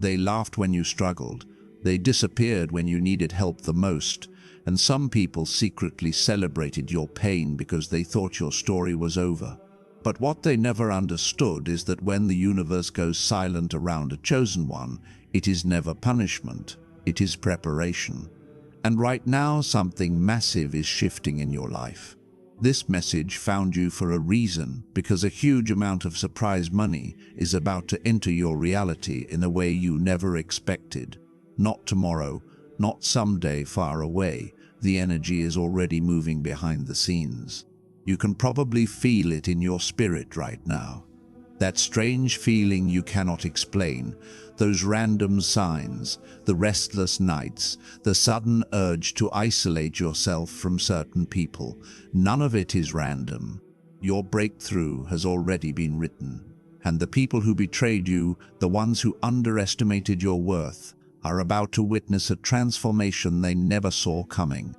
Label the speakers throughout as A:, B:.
A: They laughed when you struggled. They disappeared when you needed help the most. And some people secretly celebrated your pain because they thought your story was over. But what they never understood is that when the universe goes silent around a chosen one, it is never punishment, it is preparation. And right now, something massive is shifting in your life. This message found you for a reason, because a huge amount of surprise money is about to enter your reality in a way you never expected. Not tomorrow, not someday far away. The energy is already moving behind the scenes. You can probably feel it in your spirit right now. That strange feeling you cannot explain, those random signs, the restless nights, the sudden urge to isolate yourself from certain people. None of it is random. Your breakthrough has already been written. And the people who betrayed you, the ones who underestimated your worth, are about to witness a transformation they never saw coming.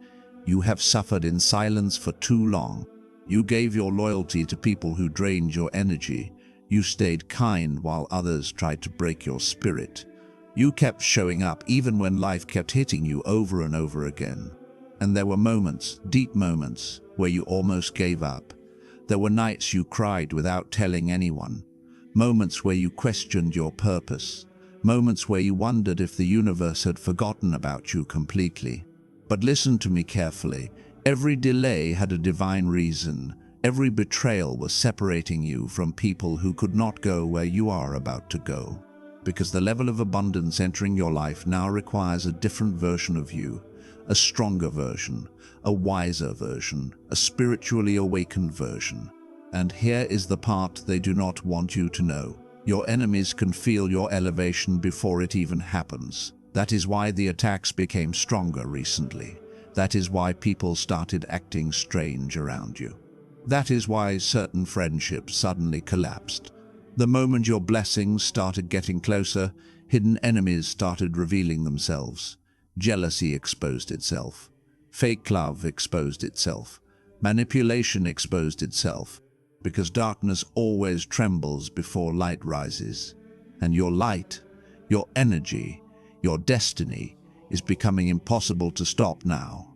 A: You have suffered in silence for too long. You gave your loyalty to people who drained your energy. You stayed kind while others tried to break your spirit. You kept showing up even when life kept hitting you over and over again. And there were moments, deep moments, where you almost gave up. There were nights you cried without telling anyone. Moments where you questioned your purpose. Moments where you wondered if the universe had forgotten about you completely. But listen to me carefully. Every delay had a divine reason. Every betrayal was separating you from people who could not go where you are about to go. Because the level of abundance entering your life now requires a different version of you. A stronger version, a wiser version, a spiritually awakened version. And here is the part they do not want you to know. Your enemies can feel your elevation before it even happens. That is why the attacks became stronger recently. That is why people started acting strange around you. That is why certain friendships suddenly collapsed. The moment your blessings started getting closer, hidden enemies started revealing themselves. Jealousy exposed itself. Fake love exposed itself. Manipulation exposed itself. Because darkness always trembles before light rises. And your light, your energy, your destiny is becoming impossible to stop now.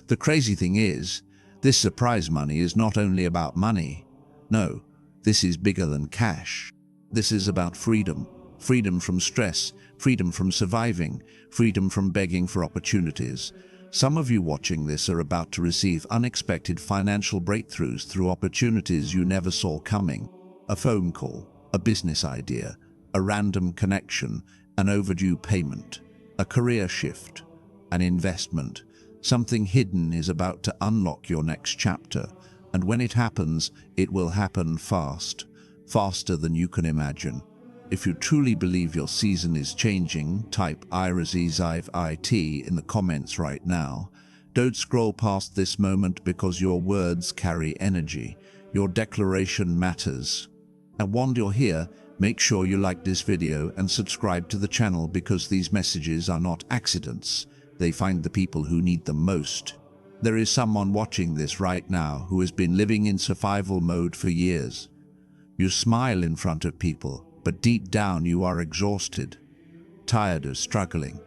A: The crazy thing is, this surprise money is not only about money. No, this is bigger than cash. This is about freedom. Freedom from stress, freedom from surviving, freedom from begging for opportunities. Some of you watching this are about to receive unexpected financial breakthroughs through opportunities you never saw coming. A phone call, a business idea, a random connection, an overdue payment, a career shift, an investment. Something hidden is about to unlock your next chapter, and when it happens, it will happen fast, faster than you can imagine. If you truly believe your season is changing, type IRAZIVIT in the comments right now. Don't scroll past this moment because your words carry energy. Your declaration matters. And while you're here, make sure you like this video and subscribe to the channel because these messages are not accidents. They find the people who need them most. There is someone watching this right now who has been living in survival mode for years. You smile in front of people, but deep down you are exhausted, tired of struggling,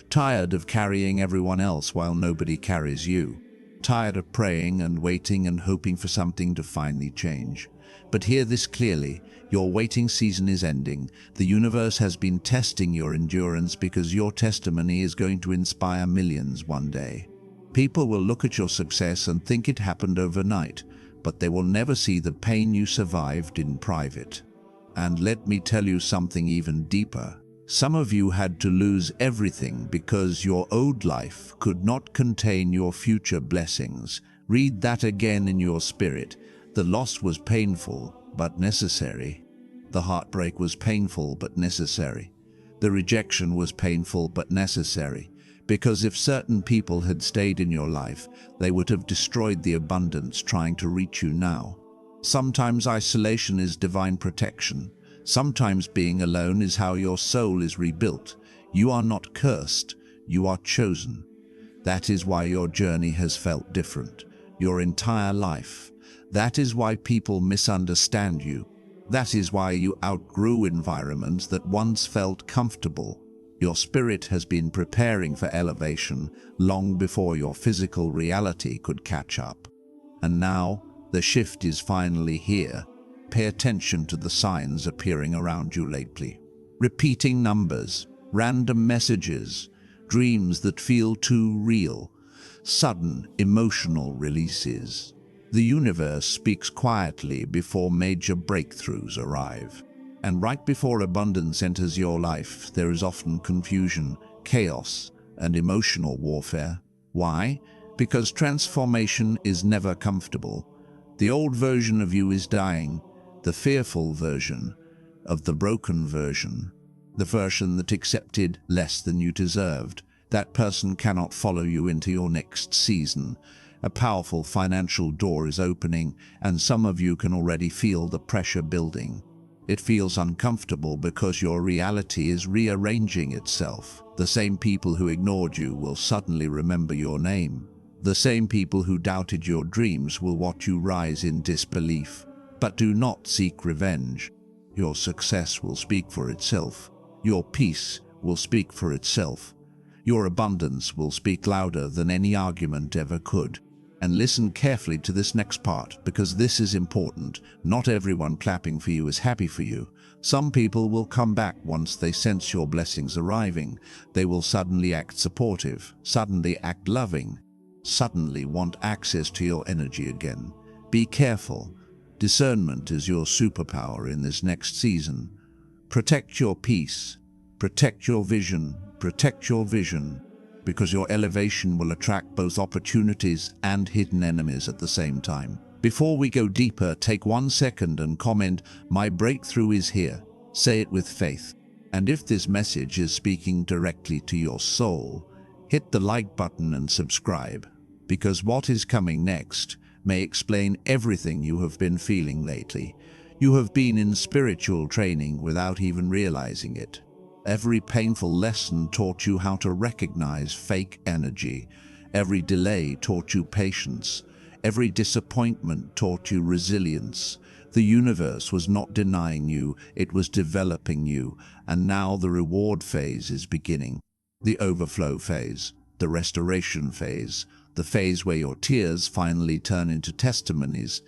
A: tired of carrying everyone else while nobody carries you, tired of praying and waiting and hoping for something to finally change. But hear this clearly, your waiting season is ending. The universe has been testing your endurance because your testimony is going to inspire millions one day. People will look at your success and think it happened overnight, but they will never see the pain you survived in private. And let me tell you something even deeper. Some of you had to lose everything because your old life could not contain your future blessings. Read that again in your spirit. The loss was painful, but necessary. The heartbreak was painful, but necessary. The rejection was painful, but necessary. Because if certain people had stayed in your life, they would have destroyed the abundance trying to reach you now. Sometimes isolation is divine protection. Sometimes being alone is how your soul is rebuilt. You are not cursed, you are chosen. That is why your journey has felt different, your entire life. That is why people misunderstand you. That is why you outgrew environments that once felt comfortable. Your spirit has been preparing for elevation long before your physical reality could catch up. And now, the shift is finally here. Pay attention to the signs appearing around you lately. Repeating numbers, random messages, dreams that feel too real, sudden emotional releases. The universe speaks quietly before major breakthroughs arrive. And right before abundance enters your life, there is often confusion, chaos, and emotional warfare. Why? Because transformation is never comfortable. The old version of you is dying, the fearful version of the broken version, the version that accepted less than you deserved. That person cannot follow you into your next season. A powerful financial door is opening, and some of you can already feel the pressure building. It feels uncomfortable because your reality is rearranging itself. The same people who ignored you will suddenly remember your name. The same people who doubted your dreams will watch you rise in disbelief. But do not seek revenge. Your success will speak for itself. Your peace will speak for itself. Your abundance will speak louder than any argument ever could. And listen carefully to this next part, because this is important. Not everyone clapping for you is happy for you. Some people will come back once they sense your blessings arriving. They will suddenly act supportive, suddenly act loving, suddenly want access to your energy again. Be careful. Discernment is your superpower in this next season. Protect your peace. Protect your vision. Protect your vision. Because your elevation will attract both opportunities and hidden enemies at the same time. Before we go deeper, take 1 second and comment, "My breakthrough is here." Say it with faith. And if this message is speaking directly to your soul, hit the like button and subscribe. Because what is coming next may explain everything you have been feeling lately. You have been in spiritual training without even realizing it. Every painful lesson taught you how to recognize fake energy. Every delay taught you patience. Every disappointment taught you resilience. The universe was not denying you, it was developing you. And now the reward phase is beginning. The overflow phase, the restoration phase, the phase where your tears finally turn into testimonies.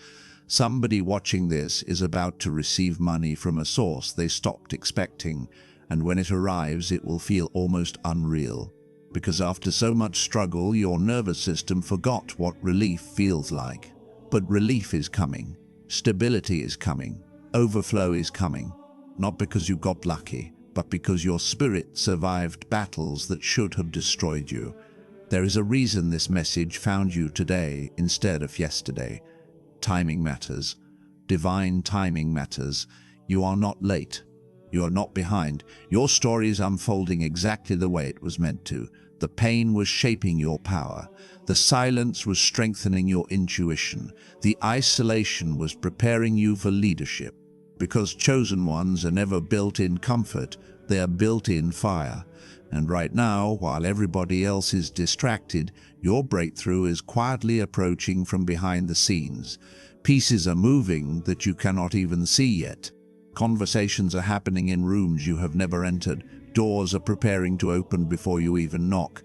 A: Somebody watching this is about to receive money from a source they stopped expecting. And when it arrives, it will feel almost unreal. Because after so much struggle, your nervous system forgot what relief feels like. But relief is coming. Stability is coming. Overflow is coming. Not because you got lucky, but because your spirit survived battles that should have destroyed you. There is a reason this message found you today instead of yesterday. Timing matters. Divine timing matters. You are not late. You are not behind. Your story is unfolding exactly the way it was meant to. The pain was shaping your power. The silence was strengthening your intuition. The isolation was preparing you for leadership. Because chosen ones are never built in comfort, they are built in fire. And right now, while everybody else is distracted, your breakthrough is quietly approaching from behind the scenes. Pieces are moving that you cannot even see yet. Conversations are happening in rooms you have never entered. Doors are preparing to open before you even knock.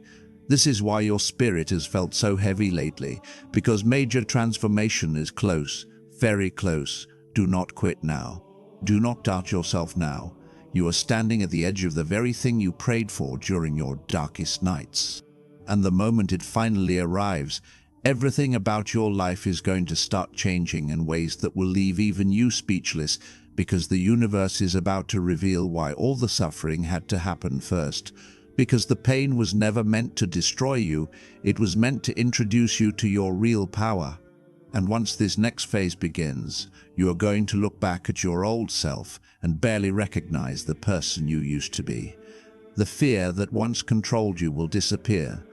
A: This is why your spirit has felt so heavy lately, because major transformation is close, very close. Do not quit now. Do not doubt yourself now. You are standing at the edge of the very thing you prayed for during your darkest nights. And the moment it finally arrives, everything about your life is going to start changing in ways that will leave even you speechless. Because the universe is about to reveal why all the suffering had to happen first. Because the pain was never meant to destroy you, it was meant to introduce you to your real power. And once this next phase begins, you are going to look back at your old self and barely recognize the person you used to be. The fear that once controlled you will disappear.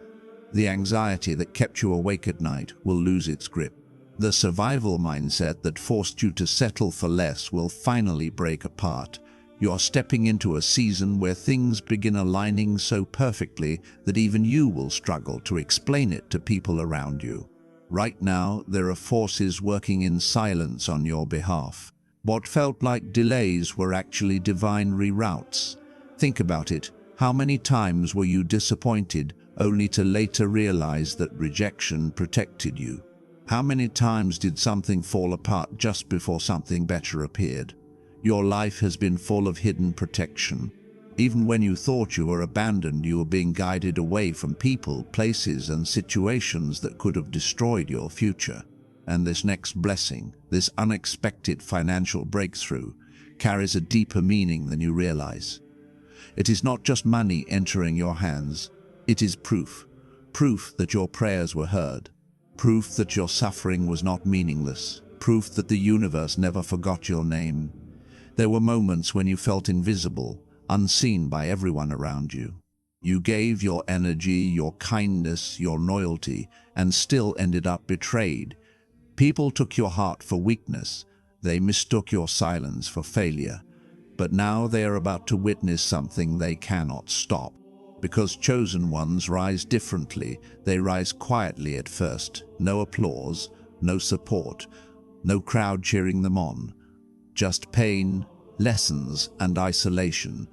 A: The anxiety that kept you awake at night will lose its grip. The survival mindset that forced you to settle for less will finally break apart. You are stepping into a season where things begin aligning so perfectly that even you will struggle to explain it to people around you. Right now, there are forces working in silence on your behalf. What felt like delays were actually divine reroutes. Think about it. How many times were you disappointed only to later realize that rejection protected you? How many times did something fall apart just before something better appeared? Your life has been full of hidden protection. Even when you thought you were abandoned, you were being guided away from people, places, and situations that could have destroyed your future. And this next blessing, this unexpected financial breakthrough, carries a deeper meaning than you realize. It is not just money entering your hands. It is proof. Proof that your prayers were heard. Proof that your suffering was not meaningless. Proof that the universe never forgot your name. There were moments when you felt invisible, unseen by everyone around you. You gave your energy, your kindness, your loyalty, and still ended up betrayed. People took your heart for weakness. They mistook your silence for failure. But now they are about to witness something they cannot stop. Because chosen ones rise differently. They rise quietly at first. No applause, no support, no crowd cheering them on. Just pain, lessons, and isolation.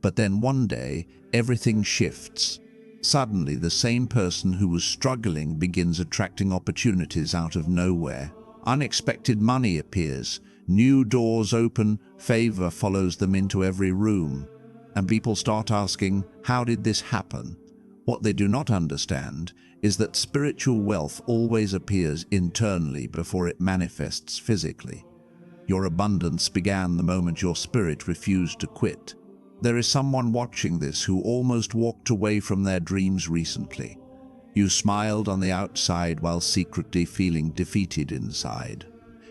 A: But then one day, everything shifts. Suddenly, the same person who was struggling begins attracting opportunities out of nowhere. Unexpected money appears, new doors open, favor follows them into every room. And people start asking, how did this happen? What they do not understand is that spiritual wealth always appears internally before it manifests physically. Your abundance began the moment your spirit refused to quit. There is someone watching this who almost walked away from their dreams recently. You smiled on the outside while secretly feeling defeated inside.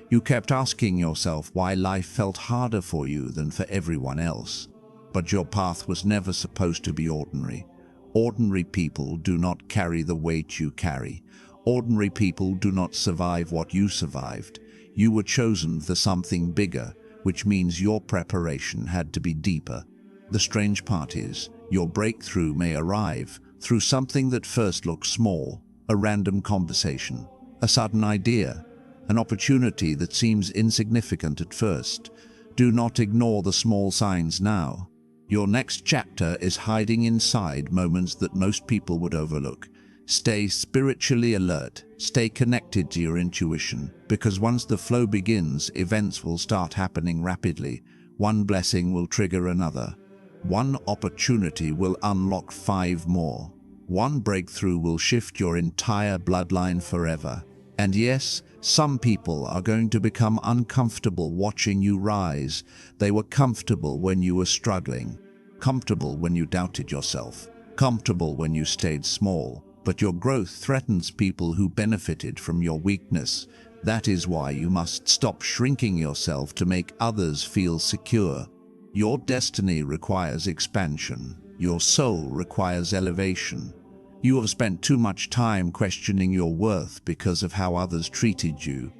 A: You kept asking yourself why life felt harder for you than for everyone else. But your path was never supposed to be ordinary. Ordinary people do not carry the weight you carry. Ordinary people do not survive what you survived. You were chosen for something bigger, which means your preparation had to be deeper. The strange part is, your breakthrough may arrive through something that first looks small, a random conversation, a sudden idea, an opportunity that seems insignificant at first. Do not ignore the small signs now. Your next chapter is hiding inside moments that most people would overlook. Stay spiritually alert, stay connected to your intuition, because once the flow begins, events will start happening rapidly. One blessing will trigger another. One opportunity will unlock 5 more. One breakthrough will shift your entire bloodline forever. And yes, some people are going to become uncomfortable watching you rise. They were comfortable when you were struggling, comfortable when you doubted yourself, comfortable when you stayed small. But your growth threatens people who benefited from your weakness. That is why you must stop shrinking yourself to make others feel secure. Your destiny requires expansion. Your soul requires elevation. You have spent too much time questioning your worth because of how others treated you.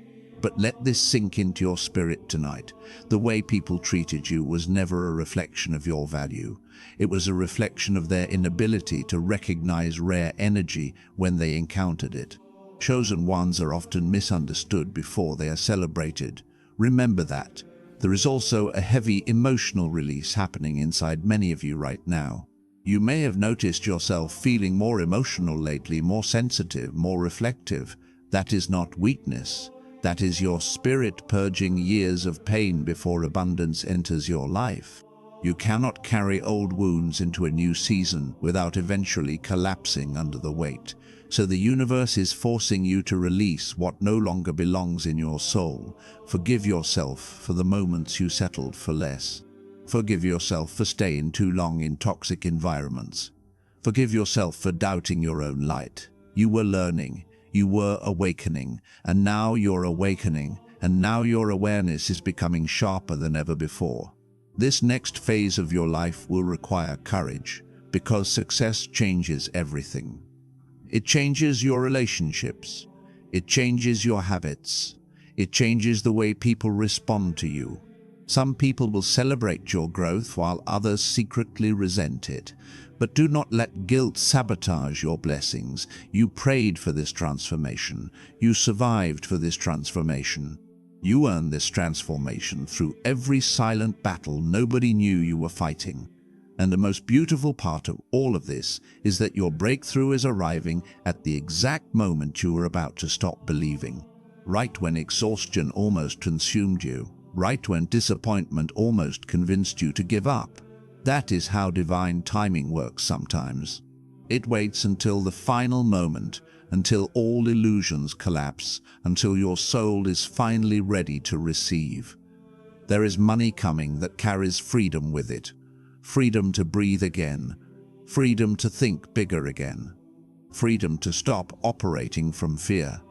A: But let this sink into your spirit tonight. The way people treated you was never a reflection of your value. It was a reflection of their inability to recognize rare energy when they encountered it. Chosen ones are often misunderstood before they are celebrated. Remember that. There is also a heavy emotional release happening inside many of you right now. You may have noticed yourself feeling more emotional lately, more sensitive, more reflective. That is not weakness. That is your spirit purging years of pain before abundance enters your life. You cannot carry old wounds into a new season without eventually collapsing under the weight. So the universe is forcing you to release what no longer belongs in your soul. Forgive yourself for the moments you settled for less. Forgive yourself for staying too long in toxic environments. Forgive yourself for doubting your own light. You were learning, you were awakening, and now you're awakening, and now your awareness is becoming sharper than ever before. This next phase of your life will require courage, because success changes everything. It changes your relationships. It changes your habits. It changes the way people respond to you. Some people will celebrate your growth while others secretly resent it. But do not let guilt sabotage your blessings. You prayed for this transformation. You survived for this transformation. You earned this transformation through every silent battle nobody knew you were fighting. And the most beautiful part of all of this is that your breakthrough is arriving at the exact moment you were about to stop believing. Right when exhaustion almost consumed you. Right when disappointment almost convinced you to give up. That is how divine timing works sometimes. It waits until the final moment, until all illusions collapse, until your soul is finally ready to receive. There is money coming that carries freedom with it. Freedom to breathe again. Freedom to think bigger again. Freedom to stop operating from fear.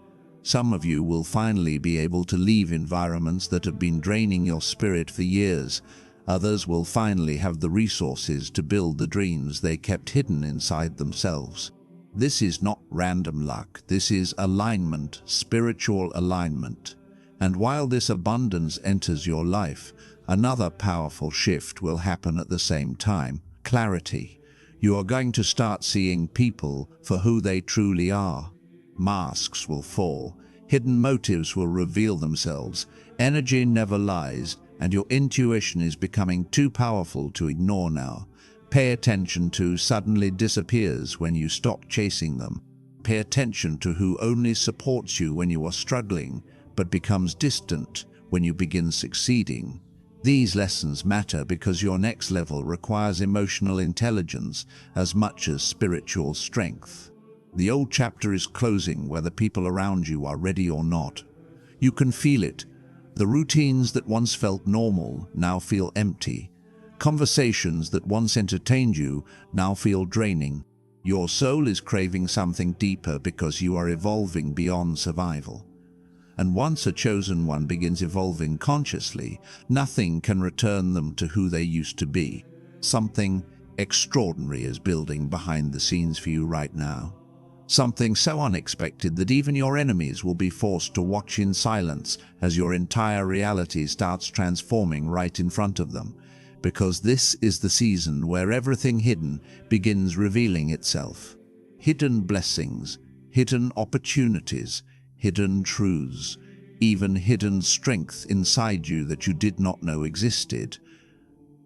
A: Some of you will finally be able to leave environments that have been draining your spirit for years. Others will finally have the resources to build the dreams they kept hidden inside themselves. This is not random luck. This is alignment, spiritual alignment. And while this abundance enters your life, another powerful shift will happen at the same time: clarity. You are going to start seeing people for who they truly are. Masks will fall, hidden motives will reveal themselves, energy never lies, and your intuition is becoming too powerful to ignore now. Pay attention to suddenly disappears when you stop chasing them. Pay attention to who only supports you when you are struggling, but becomes distant when you begin succeeding. These lessons matter because your next level requires emotional intelligence as much as spiritual strength. The old chapter is closing whether people around you are ready or not. You can feel it. The routines that once felt normal now feel empty. Conversations that once entertained you now feel draining. Your soul is craving something deeper because you are evolving beyond survival. And once a chosen one begins evolving consciously, nothing can return them to who they used to be. Something extraordinary is building behind the scenes for you right now. Something so unexpected that even your enemies will be forced to watch in silence as your entire reality starts transforming right in front of them. Because this is the season where everything hidden begins revealing itself. Hidden blessings, hidden opportunities, hidden truths, even hidden strength inside you that you did not know existed.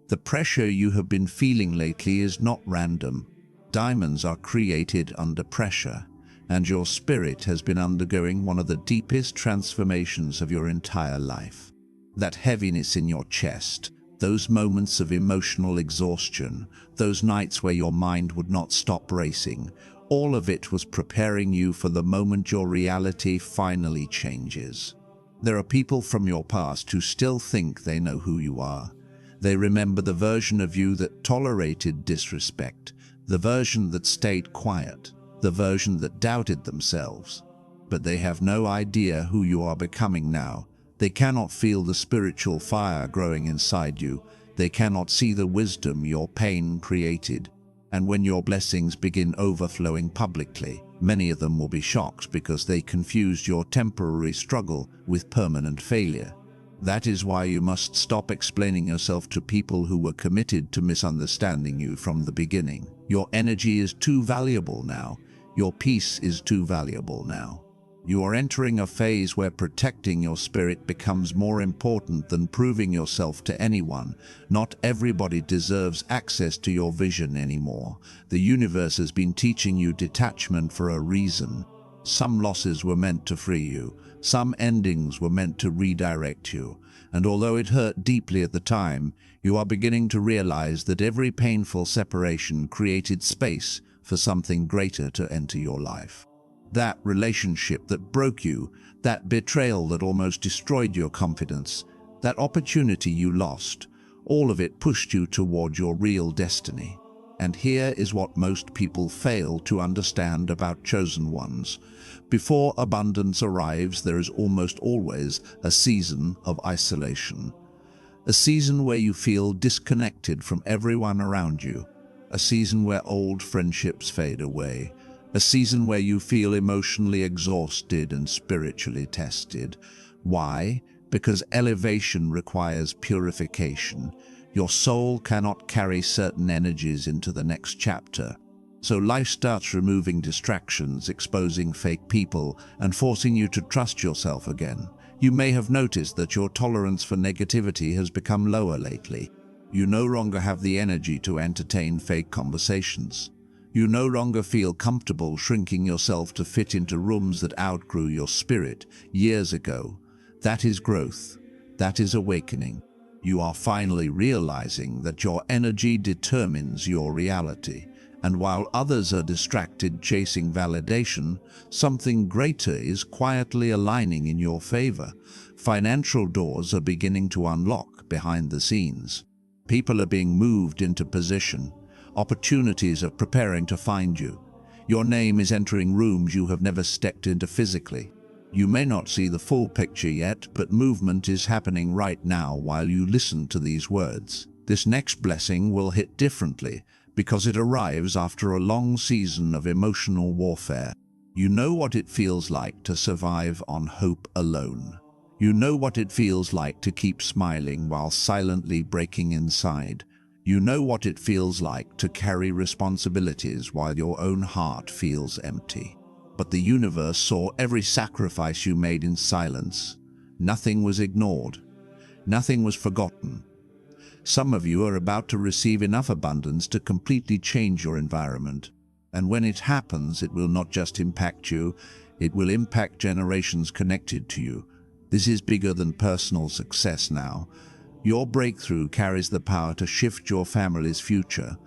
A: The pressure you have been feeling lately is not random. Diamonds are created under pressure, and your spirit has been undergoing one of the deepest transformations of your entire life. That heaviness in your chest, those moments of emotional exhaustion, those nights where your mind would not stop racing, all of it was preparing you for the moment your reality finally changes. There are people from your past who still think they know who you are. They remember the version of you that tolerated disrespect, the version that stayed quiet, the version that doubted themselves. But they have no idea who you are becoming now. They cannot feel the spiritual fire growing inside you. They cannot see the wisdom your pain created. And when your blessings begin overflowing publicly, many of them will be shocked because they confused your temporary struggle with permanent failure. That is why you must stop explaining yourself to people who were committed to misunderstanding you from the beginning. Your energy is too valuable now. Your peace is too valuable now. You are entering a phase where protecting your spirit becomes more important than proving yourself to anyone. Not everybody deserves access to your vision anymore. The universe has been teaching you detachment for a reason. Some losses were meant to free you. Some endings were meant to redirect you. And although it hurt deeply at the time, you are beginning to realize that every painful separation created space for something greater to enter your life. That relationship that broke you, that betrayal that almost destroyed your confidence, that opportunity you lost, all of it pushed you toward your real destiny. And here is what most people fail to understand about chosen ones. Before abundance arrives, there is almost always a season of isolation. A season where you feel disconnected from everyone around you. A season where old friendships fade away. A season where you feel emotionally exhausted and spiritually tested. Why? Because elevation requires purification. Your soul cannot carry certain energies into the next chapter. So life starts removing distractions, exposing fake people, and forcing you to trust yourself again. You may have noticed that your tolerance for negativity has become lower lately. You no longer have the energy to entertain fake conversations. You no longer feel comfortable shrinking yourself to fit into rooms that outgrew your spirit years ago. That is growth. That is awakening. You are finally realizing that your energy determines your reality. And while others are distracted chasing validation, something greater is quietly aligning in your favor. Financial doors are beginning to unlock behind the scenes. People are being moved into position. Opportunities are preparing to find you. Your name is entering rooms you have never stepped into physically. You may not see the full picture yet, but movement is happening right now while you listen to these words. This next blessing will hit differently because it arrives after a long season of emotional warfare. You know what it feels like to survive on hope alone. You know what it feels like to keep smiling while silently breaking inside. You know what it feels like to carry responsibilities while your own heart feels empty. But the universe saw every sacrifice you made in silence. Nothing was ignored. Nothing was forgotten. Some of you are about to receive enough abundance to completely change your environment. And when it happens, it will not just impact you, it will impact generations connected to you. This is bigger than personal success now. Your breakthrough carries the power to shift your family's future,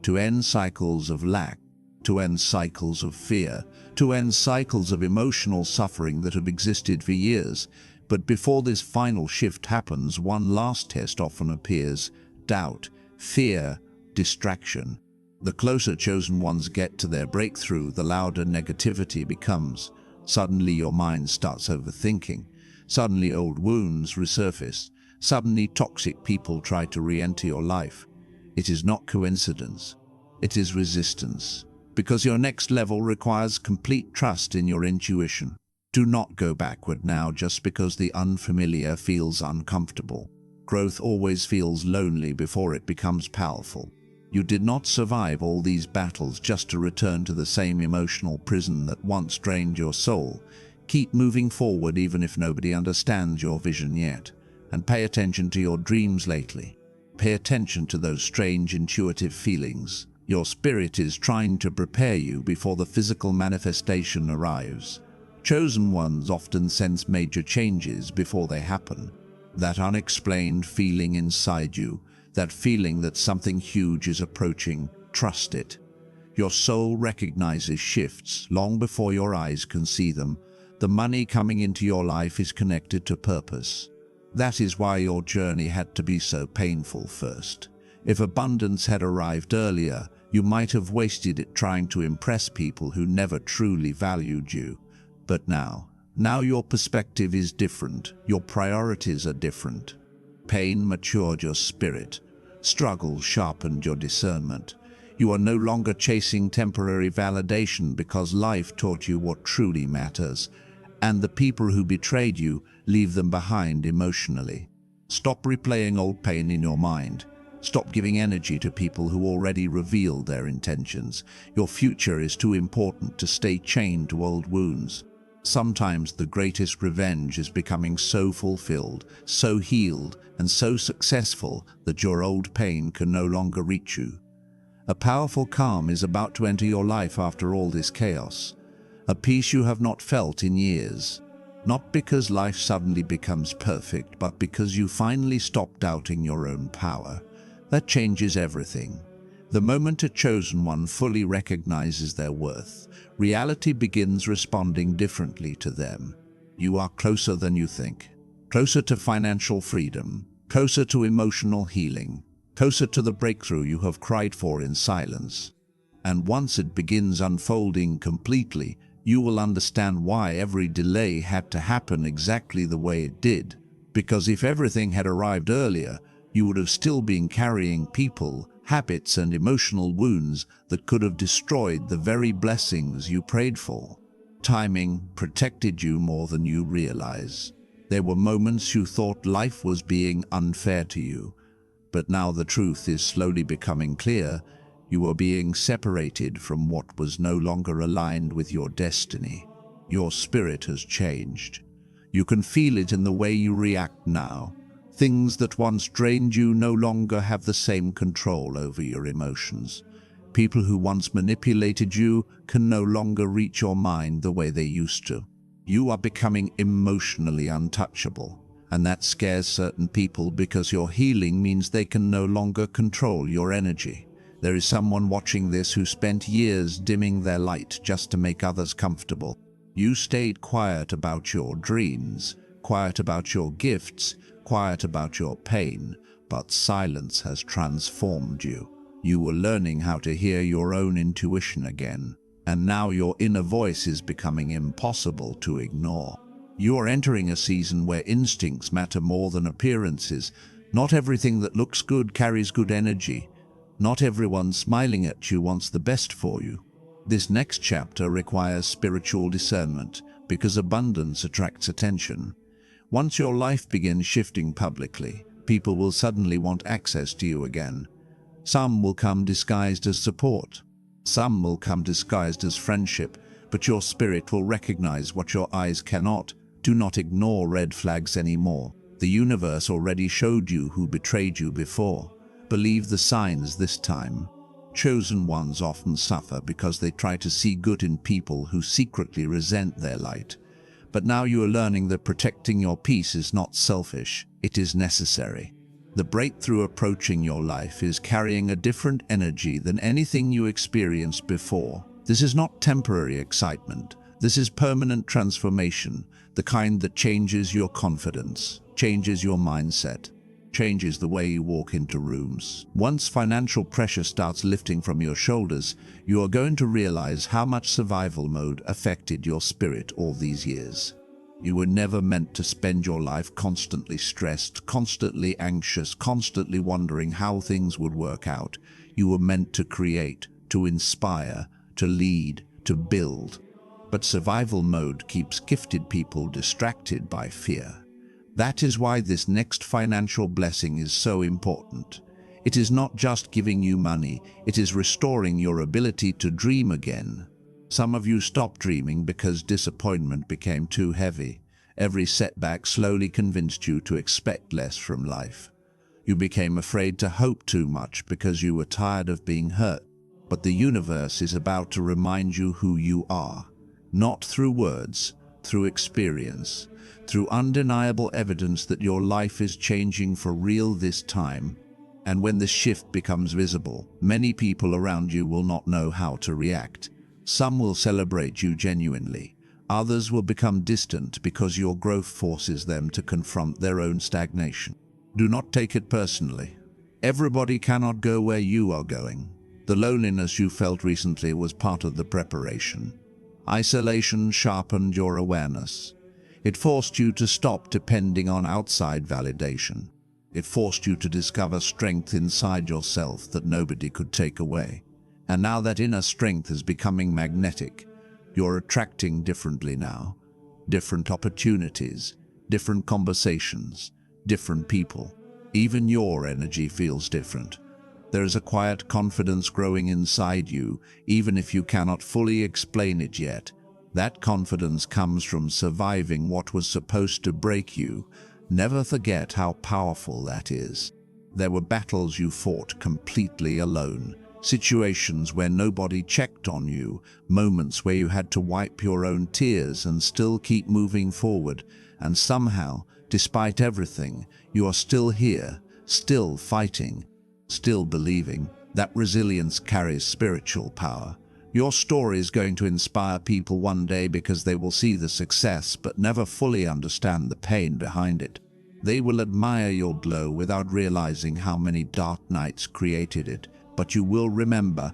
A: to end cycles of lack, to end cycles of fear, to end cycles of emotional suffering that have existed for years. But before this final shift happens, one last test often appears: doubt, fear, distraction. The closer chosen ones get to their breakthrough, the louder negativity becomes. Suddenly your mind starts overthinking. Suddenly old wounds resurface. Suddenly toxic people try to re-enter your life. It is not coincidence. It is resistance. Because your next level requires complete trust in your intuition. Do not go backward now just because the unfamiliar feels uncomfortable. Growth always feels lonely before it becomes powerful. You did not survive all these battles just to return to the same emotional prison that once drained your soul. Keep moving forward even if nobody understands your vision yet. And pay attention to your dreams lately. Pay attention to those strange intuitive feelings. Your spirit is trying to prepare you before the physical manifestation arrives. Chosen ones often sense major changes before they happen. That unexplained feeling inside you, that feeling that something huge is approaching, trust it. Your soul recognizes shifts long before your eyes can see them. The money coming into your life is connected to purpose. That is why your journey had to be so painful first. If abundance had arrived earlier, you might have wasted it trying to impress people who never truly valued you. But now your perspective is different. Your priorities are different. Pain matured your spirit. Struggle sharpened your discernment. You are no longer chasing temporary validation because life taught you what truly matters. And the people who betrayed you, leave them behind emotionally. Stop replaying old pain in your mind. Stop giving energy to people who already revealed their intentions. Your future is too important to stay chained to old wounds. Sometimes the greatest revenge is becoming so fulfilled, so healed, and so successful that your old pain can no longer reach you. A powerful calm is about to enter your life after all this chaos. A peace you have not felt in years. Not because life suddenly becomes perfect, but because you finally stop doubting your own power. That changes everything. The moment a chosen one fully recognizes their worth, reality begins responding differently to them. You are closer than you think. Closer to financial freedom. Closer to emotional healing. Closer to the breakthrough you have cried for in silence. And once it begins unfolding completely, you will understand why every delay had to happen exactly the way it did. Because if everything had arrived earlier, you would have still been carrying people, habits, and emotional wounds that could have destroyed the very blessings you prayed for. Timing protected you more than you realize. There were moments you thought life was being unfair to you, but now the truth is slowly becoming clear. You are being separated from what was no longer aligned with your destiny. Your spirit has changed. You can feel it in the way you react now. Things that once drained you no longer have the same control over your emotions. People who once manipulated you can no longer reach your mind the way they used to. You are becoming emotionally untouchable, and that scares certain people because your healing means they can no longer control your energy. There is someone watching this who spent years dimming their light just to make others comfortable. You stayed quiet about your dreams, quiet about your gifts, quiet about your pain, but silence has transformed you. You were learning how to hear your own intuition again, and now your inner voice is becoming impossible to ignore. You are entering a season where instincts matter more than appearances. Not everything that looks good carries good energy. Not everyone smiling at you wants the best for you. This next chapter requires spiritual discernment because abundance attracts attention. Once your life begins shifting publicly, people will suddenly want access to you again. Some will come disguised as support. Some will come disguised as friendship, but your spirit will recognize what your eyes cannot. Do not ignore red flags anymore. The universe already showed you who betrayed you before. Believe the signs this time. Chosen ones often suffer because they try to see good in people who secretly resent their light. But now you are learning that protecting your peace is not selfish, it is necessary. The breakthrough approaching your life is carrying a different energy than anything you experienced before. This is not temporary excitement. This is permanent transformation, the kind that changes your confidence, changes your mindset, changes the way you walk into rooms. Once financial pressure starts lifting from your shoulders, you are going to realize how much survival mode affected your spirit all these years. You were never meant to spend your life constantly stressed, constantly anxious, constantly wondering how things would work out. You were meant to create, to inspire, to lead, to build. But survival mode keeps gifted people distracted by fear. That is why this next financial blessing is so important. It is not just giving you money, it is restoring your ability to dream again. Some of you stopped dreaming because disappointment became too heavy. Every setback slowly convinced you to expect less from life. You became afraid to hope too much because you were tired of being hurt. But the universe is about to remind you who you are. Not through words, through experience, through undeniable evidence that your life is changing for real this time. And when the shift becomes visible, many people around you will not know how to react. Some will celebrate you genuinely. Others will become distant because your growth forces them to confront their own stagnation. Do not take it personally. Everybody cannot go where you are going. The loneliness you felt recently was part of the preparation. Isolation sharpened your awareness. It forced you to stop depending on outside validation. It forced you to discover strength inside yourself that nobody could take away. And now that inner strength is becoming magnetic, you're attracting differently now. Different opportunities, different conversations, different people. Even your energy feels different. There is a quiet confidence growing inside you, even if you cannot fully explain it yet. That confidence comes from surviving what was supposed to break you. Never forget how powerful that is. There were battles you fought completely alone, situations where nobody checked on you, moments where you had to wipe your own tears and still keep moving forward. And somehow, despite everything, you are still here, still fighting, still believing. That resilience carries spiritual power. Your story is going to inspire people one day because they will see the success but never fully understand the pain behind it. They will admire your glow without realizing how many dark nights created it. But you will remember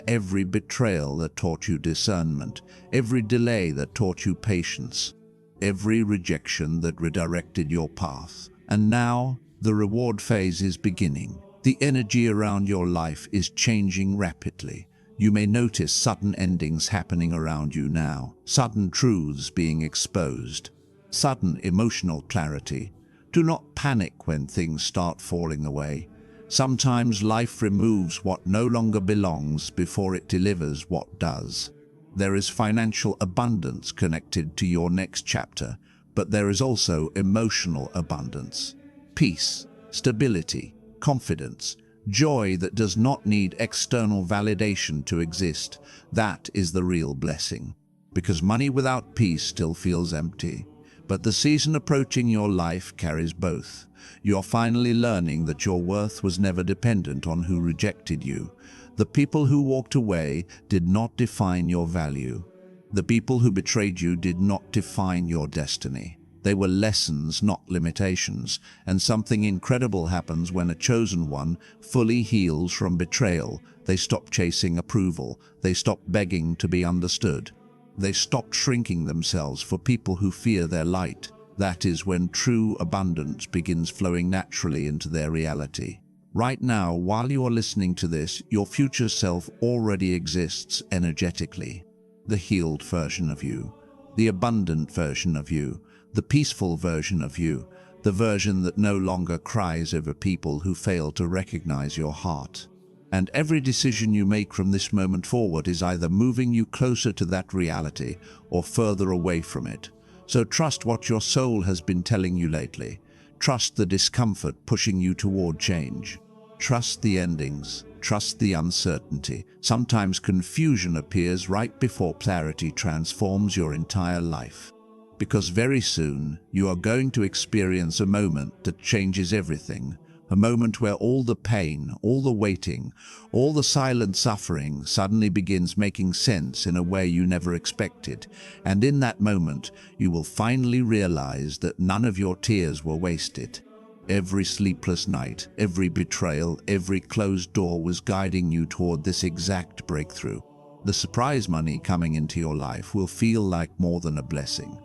A: every betrayal that taught you discernment, every delay that taught you patience, every rejection that redirected your path. And now, the reward phase is beginning. The energy around your life is changing rapidly. You may notice sudden endings happening around you now, sudden truths being exposed, sudden emotional clarity. Do not panic when things start falling away. Sometimes life removes what no longer belongs before it delivers what does. There is financial abundance connected to your next chapter, But there is also emotional abundance, peace, stability, confidence, joy that does not need external validation to exist. That is the real blessing. Because money without peace still feels empty. But the season approaching your life carries both. You're finally learning that your worth was never dependent on who rejected you. The people who walked away did not define your value. The people who betrayed you did not define your destiny. They were lessons, not limitations, and something incredible happens when a chosen one fully heals from betrayal. They stop chasing approval. They stop begging to be understood. They stop shrinking themselves for people who fear their light. That is when true abundance begins flowing naturally into their reality. Right now, while you are listening to this, your future self already exists energetically. The healed version of you, the abundant version of you, the peaceful version of you, the version that no longer cries over people who fail to recognize your heart. And every decision you make from this moment forward is either moving you closer to that reality or further away from it. So trust what your soul has been telling you lately. Trust the discomfort pushing you toward change. Trust the endings. Trust the uncertainty. Sometimes confusion appears right before clarity transforms your entire life. Because very soon, you are going to experience a moment that changes everything. A moment where all the pain, all the waiting, all the silent suffering suddenly begins making sense in a way you never expected. And in that moment, you will finally realize that none of your tears were wasted. Every sleepless night, every betrayal, every closed door was guiding you toward this exact breakthrough. The surprise money coming into your life will feel like more than a blessing.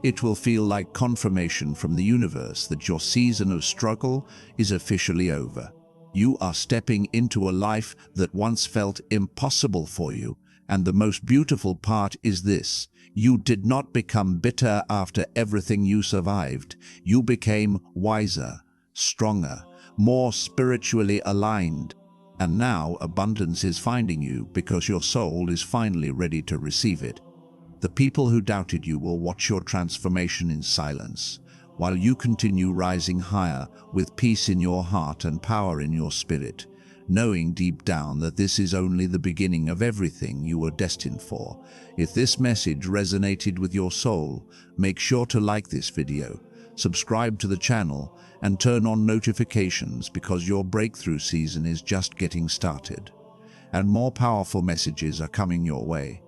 A: It will feel like confirmation from the universe that your season of struggle is officially over. You are stepping into a life that once felt impossible for you. And the most beautiful part is this: you did not become bitter after everything you survived. You became wiser, stronger, more spiritually aligned. And now abundance is finding you because your soul is finally ready to receive it. The people who doubted you will watch your transformation in silence, while you continue rising higher with peace in your heart and power in your spirit, knowing deep down that this is only the beginning of everything you were destined for. If this message resonated with your soul, make sure to like this video, subscribe to the channel, and turn on notifications because your breakthrough season is just getting started. And more powerful messages are coming your way.